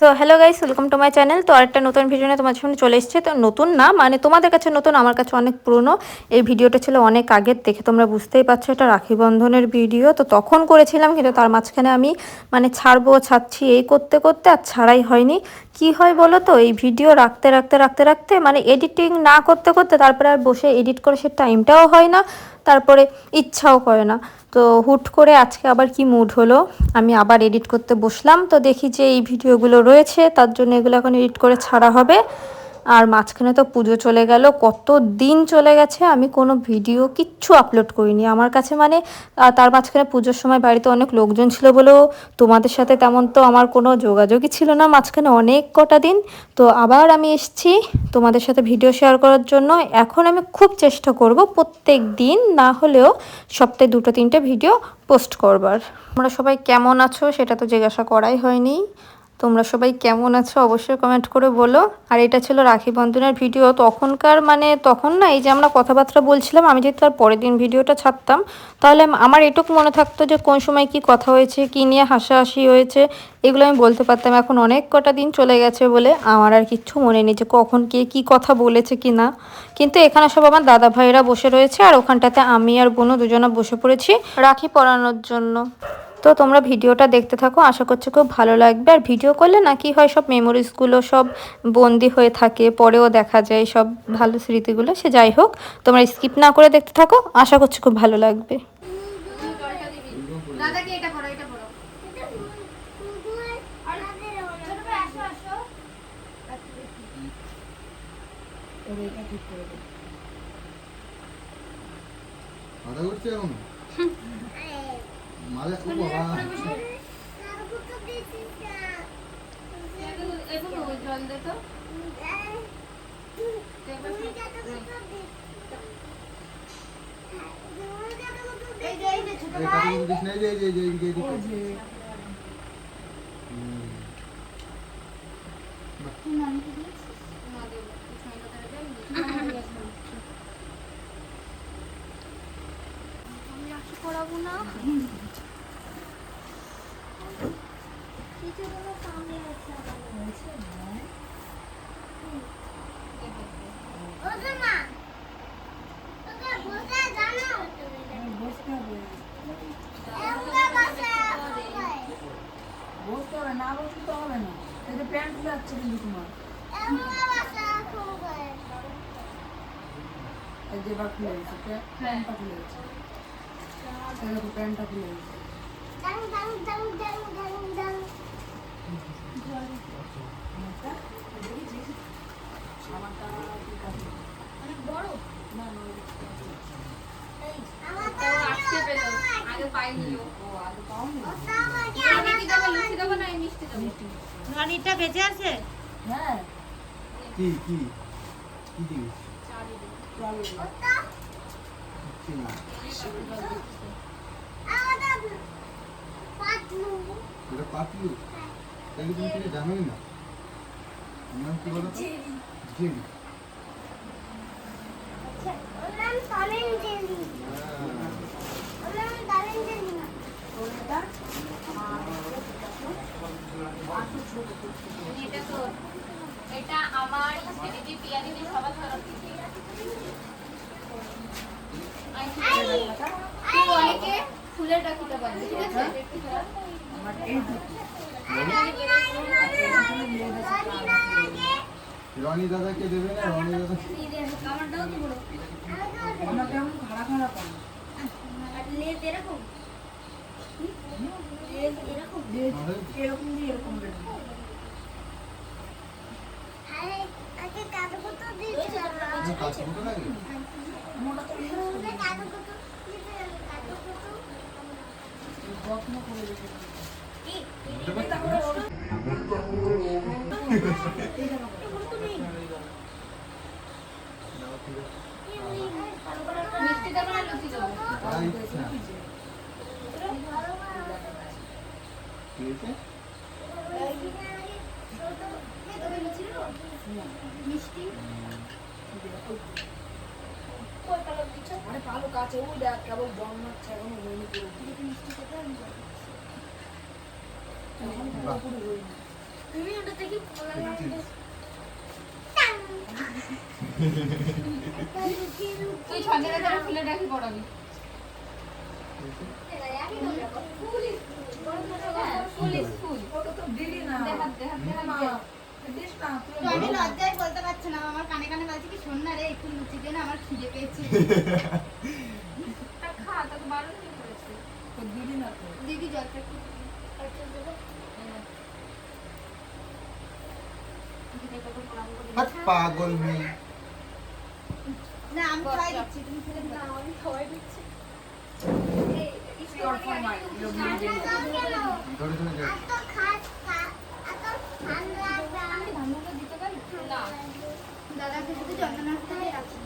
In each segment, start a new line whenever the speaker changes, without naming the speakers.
তো hello guys, welcome to my channel. তো আরেকটা নতুন ভিডিও নিয়ে তোমার সামনে চলে এসেছে। তো নতুন না, মানে তোমাদের কাছে নতুন, আমার কাছে অনেক পুরনো। এই ভিডিওটা ছিল অনেক আগের, দেখে তোমরা বুঝতেই পারছো এটা রাখি বন্ধনের ভিডিও। তো তখন করেছিলাম, কিন্তু তার মাঝখানে আমি মানে ছাড়ছি এই করতে করতে আর ছাড়াই হয়নি। কি হয় বলো তো, এই ভিডিও রাখতে মানে এডিটিং না করতে করতে তারপরে আর বসে এডিট করে সে টাইমটাও হয় না, তারপরে ইচ্ছাও করে না। তো হুট করে আজকে আবার কি মুড হলো, আমি আবার এডিট করতে বসলাম। তো দেখি যে এই ভিডিওগুলো রয়েছে, তার জন্য এগুলো এখন এডিট করে ছাড়া হবে। আর মাঝখানে তো পুজো চলে গেল, কত দিন চলে গেছে আমি কোনো ভিডিও কিচ্ছু আপলোড করিনি। আমার কাছে মানে তার মাঝখানে পুজোর সময় বাড়িতে অনেক লোকজন ছিল বলেও তোমাদের সাথে তেমন তো আমার কোনো যোগাযোগই ছিল না মাঝখানে অনেক কটা দিন। তো আবার আমি এসেছি তোমাদের সাথে ভিডিও শেয়ার করার জন্য। এখন আমি খুব চেষ্টা করব প্রত্যেক দিন না হলেও সপ্তাহে 2-3টে ভিডিও পোস্ট করবার। তোমরা সবাই কেমন আছো সেটা তো জিজ্ঞাসা করাই হয়নি। তোমরা সবাই কেমন আছো অবশ্যই কমেন্ট করে বলো। আর এটা ছিল রাখি বন্ধনের ভিডিও তখনকার, মানে তখন না, এই যে আমরা কথাবার্তা বলছিলাম, আমি যদি তার পরের দিন ভিডিওটা ছাড়তাম তাহলে আমার এটুকু মনে থাকতো যে কোন সময় কি কথা হয়েছে, কি নিয়ে হাসাহাসি হয়েছে, এগুলো আমি বলতে পারতাম। এখন অনেক কটা দিন চলে গেছে বলে আমার আর কিচ্ছু মনে নেই যে কখন কে কী কথা বলেছে কি না। কিন্তু এখানে সব আমার দাদা ভাইয়েরা বসে রয়েছে, আর ওখানটাতে আমি আর বোনও দুজনা বসে পড়েছি রাখি পরানোর জন্য। তো তোমরা ভিডিওটা দেখতে থাকো, আশা করছি খুব ভালো লাগবে। আর ভিডিও করলে না কি হয়, সব মেমোরিজগুলো সব বন্দি হয়ে থাকে, পরেও দেখা যায় সব ভালো স্মৃতিগুলো। সে যাই হোক, তোমরা স্কিপ না করে দেখতে থাকো, আশা করছি খুব ভালো লাগবে।
মাথা ঘুরছে এখন মাথা ও বাবা
জল দে তো। পড়াবো না,
বসতে হবে না, বসতে তো হবে না। এই যে প্যান্ট খুলে যাচ্ছে কিন্তু তোমার, এই যে বার খুলে গেছে, প্যান্টটা খুলে গেছে, এই দেখো প্যান্টটা খুলে গেছে। আমারটা ঠিক আছে, অনেক বড় না না,
আজকে পেলো, আগে পাইনি।
ও আগে পাওনি।
রনিটা বেঁচে আছে?
হ্যাঁ
কি কি কি জিনিস কি না এটা পাতলু, তাহলে তুমি কিছু জানোই না। নাম কি বলো তো? জেলি।
এটা আমার দিদি পিয়া দিদি সবার তরফ থেকে। অনেকে ফুলের রাখিতে পারবে, ঠিক আছে?
আমার এই
রনি দাদাকে দেবে না, রনি দাদা
আমারটাও তো বড়।
আমার কেমন খাড়া খাড়া পান,
লেজ এরকম, এরকম
এরকম দিয়ে এরকম বেরোবে।
কাজগুলো লাগে
মোটা তো যত্ন করে রেখেছি।
মিষ্টি দেবো না লুচি দেবো? মিষ্টি
আরে কালো কাছে ওই দেখ কেবল জন্মাচ্ছে এখনো হয়নি পুরো।
মিষ্টি খেতে আমি যাবো।
এখন পুরোপুরি হয়নি।
তুমি ওটা থেকে কলা লাগবে
তুই ছজনে ধরে ফুলে রাখি পড়াবি।
আমি লজ্জায় বলতে পারছি না, আমার কানে কানে বলছে কি শোন না রে একটু লুচি দে না, আমার খিদে পেয়েছে।
খা তোকে বারণ কে করেছে? তোর দিদি না তো।
দিদি জলটা একটু
হাত পাগল মেয়ে।
না আমি খাওয়াই দিচ্ছি, তুমি খেলে দিও।
আমি খাওয়াই দিচ্ছি।
ধরে ধরে যাও।
দাদাকে শুধু যন্ত্রণার থেকে রাখি।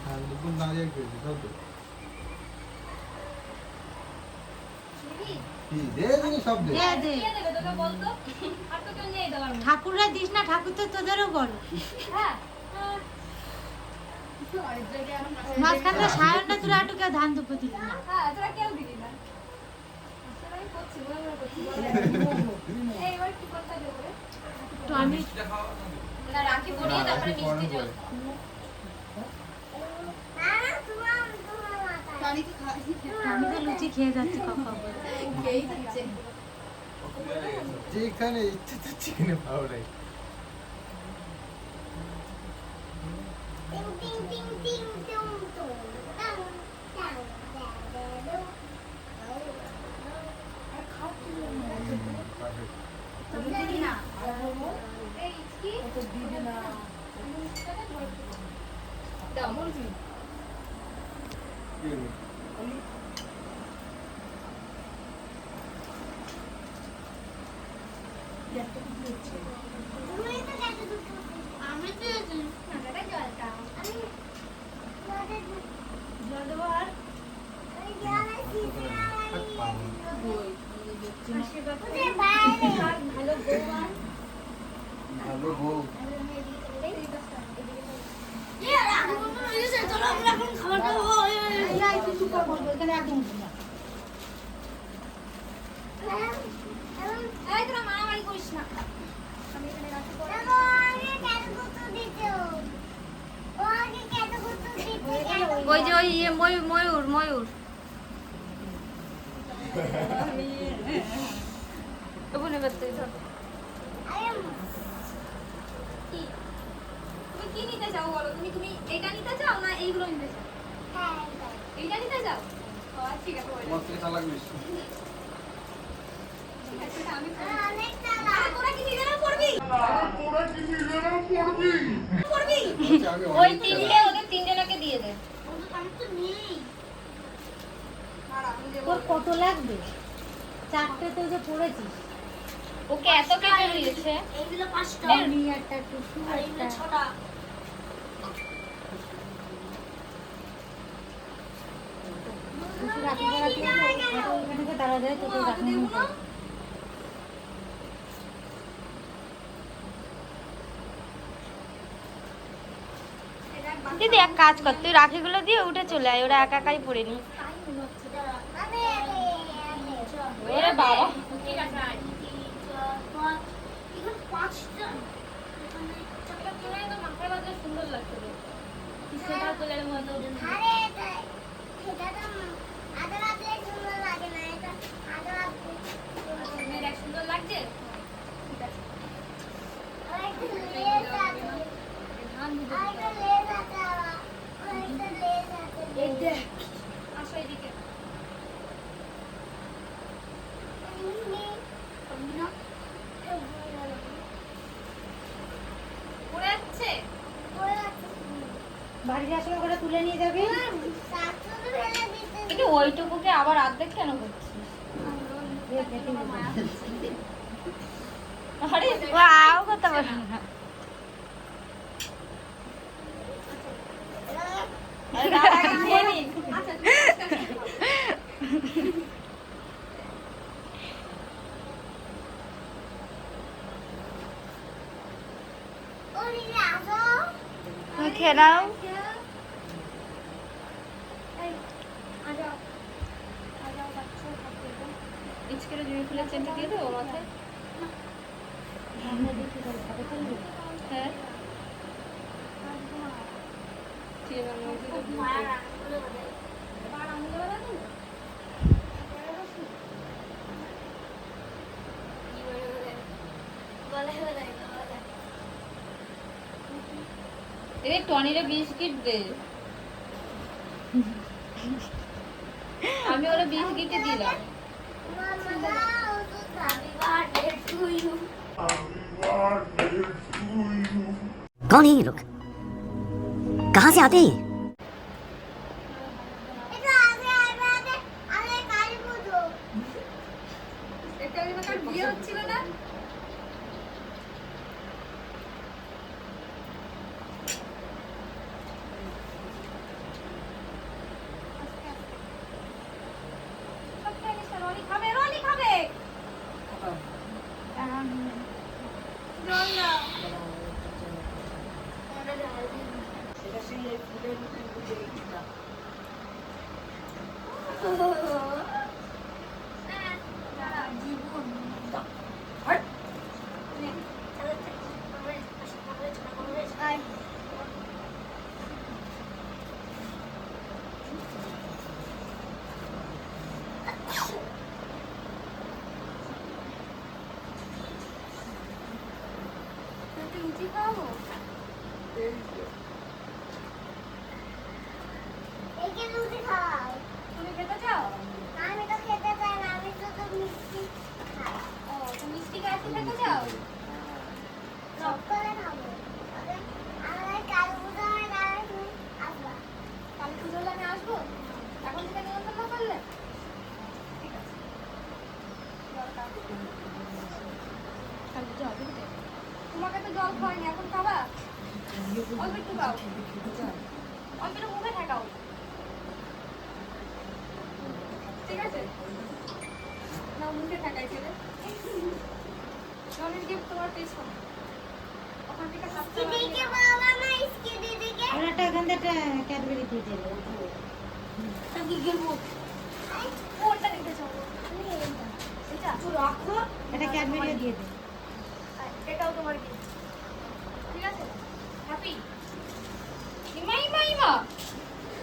ধান দুপুর দাঁড়িয়ে খেয়েছি সব তো। কি দে দিনি সব দে।
ঠাকুররা দিস না, ঠাকুর তো তোদেরও বড়। মাঝখানে সায়নটা তোরা একটু কেউ ধান দুপুর দিবি না। তো আমি
রাখি পরিয়ে তারপরে মিষ্টি জল।
টনিকে খাওয়াই
আমি তো লুচি খেয়ে যাচ্ছি কখন।
খেয়েই দিচ্ছে।
যেখানে ইচ্ছে তো চিকেনে পাও নাই।
আমি পেয়েছি জলটা
জল দেবো আর
হাত পাগল।
ভালো বউ
ভালো বউ।
মারামারি করিস না। আমি এখানে রাখি পরে
ওই যে ওই ইয়ে ময়ূর ময়ূর তবু নেবে তুই ধর।
তুমি কি নিতে চাও বলো? তুমি এটা নিতে চাও না এইগুলো নিতে চাও? এইটা নিতে চাও? ঠিক আছে
তোমার থেকে চালাক বেশি।
আমি তোরা কি নিজেরা পড়বি? পড়বি?
আমি
ওই
অনেক
তিনটে ওদের তিনজনকে দিয়ে দে।
আমি তো নেই।
তোর কত লাগবে? চারটে তো যে পড়েছিস।
ওকে এত কেটে দিয়েছে।
এইগুলো 5টা
আমি একটা টুসু
আর এইগুলো
একটা
6টা।
টুসু রাখি পড়াতে ওখানে থেকে তারা যায় তোকে রাখি
দিদি এক কাজ কর, তুই রাখিগুলো দিয়ে উঠে চলে আয়, ওরা একা একাই পড়ে নি। ওরে বাবা
ঠিক আছে আয়। 5টা
মাথায় বাজলে সুন্দর লাগছে রে। সেটা ফুলের মতো সুন্দর লাগছে। আসো এদিকে। পড়ে যাচ্ছে।
বাড়ি যাওয়ার সময় করে তুলে নিয়ে যাবি।
কিন্তু ওইটুকুকে আবার অর্ধেক কেন করছিস? আরে ওয়াও কত বড়। আরে দাঁড়া আগে খেয়ে নি। তুমি খেয়ে নাও। ইচকের জমি ফুলের চেনটা দিয়ে দেবো মাথায়।
আমরা দেখি তাহলে ফটো তুলবি।
হ্যাঁ ঠিক আছে মায়ের আঙুলে বাঁধাই মার আঙুলে বাঁধাই এ টনিরে বিস্কিট দে আমি ওরা বিস্কিটে দিলাম
कौन है ये लोग? कहाँ से आते हैं?
বিয়ে হচ্ছিল না রনি খাবে জল দাও
এটা সেই ফুলের মধ্যে গুজে রেখেছিলাম।
লুচি খাবো তুমি খেতে চাও ও তুমি মিষ্টি গাছে খেতে চাও কালী পুজো হলে আমি আসবো এখন থেকে নিমন্ত্রণ না করলে ঠিক আছে তোমাকে তো জল খাওয়াইনি এখন খাবা অল্প একটু খাও অল্প একটু মুখে ঠেকাও ঠিক আছে না মুখে ঠেকাই ছেলে জলের গিফট তোমার টেস্ট করো ওখান থেকে সাতটা
আর একটা এখান থেকে ক্যাডবেরি দিয়ে দেবে।
কোনটা নিতে চাও এটা রাখো
এটা ক্যাডবেরি দিয়ে দে।
এটাও তোমার গিফট ঠিক আছে হ্যাপি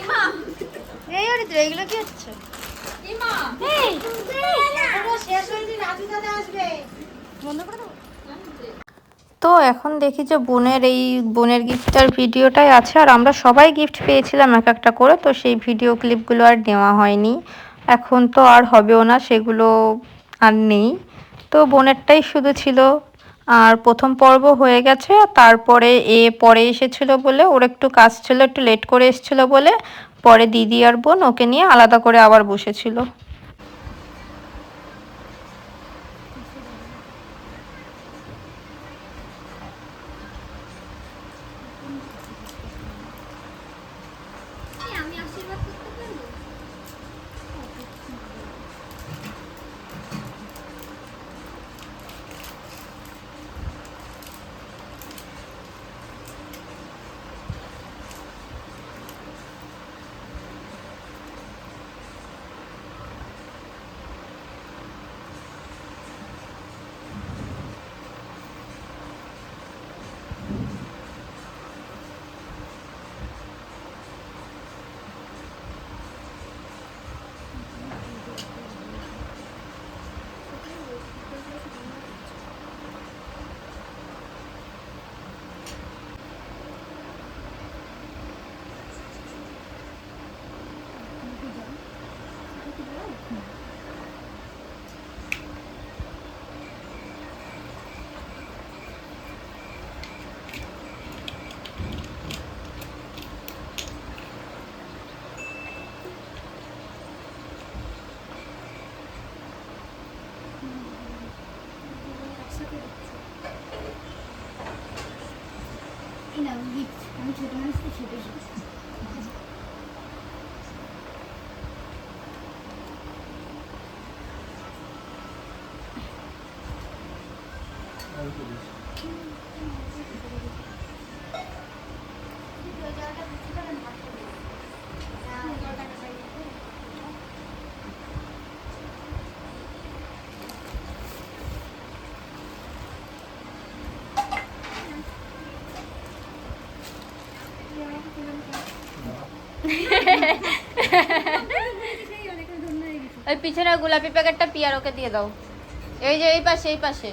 ইমা
এই অরিত্র এগুলো কি হচ্ছে?
ইমা
এখনো শেষ হয়নি, রাজু দাদা আসবে।
বন্ধ করে দাও
তো এখন দেখি যে বোনের গিফটটার ভিডিওটাই আছে, আর আমরা সবাই গিফট পেয়েছিলাম এক একটা করে, তো সেই ভিডিও ক্লিপগুলো আর নেওয়া হয়নি, এখন তো আর হবেও না, সেগুলো আর নেই। তো বোনেরটাই শুধু ছিল, আর প্রথম পর্ব হয়ে গেছে, তারপরে পরে এসেছিল বলে ওর একটু কাজ ছিল, একটু লেট করে এসেছিল বলে পরে দিদি আর বোন ওকে নিয়ে আলাদা করে আবার বসেছিল।
আমি আশীর্বাদ করতে পারবো আমি ছোট মানুষ তো ছোট
ওই পিছনে গোলাপি প্যাকেটটা পিয়ার ওকে দিয়ে দাও। এই যে এই পাশে এই পাশে।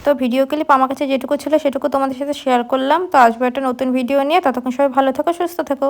তো ভিডিও ক্লিপ আমার কাছে যেটুকু ছিল সেটুকু তোমাদের সাথে শেয়ার করলাম। তো আসবে একটা নতুন ভিডিও নিয়ে, ততক্ষণ সবাই ভালো থেকো, সুস্থ থেকো।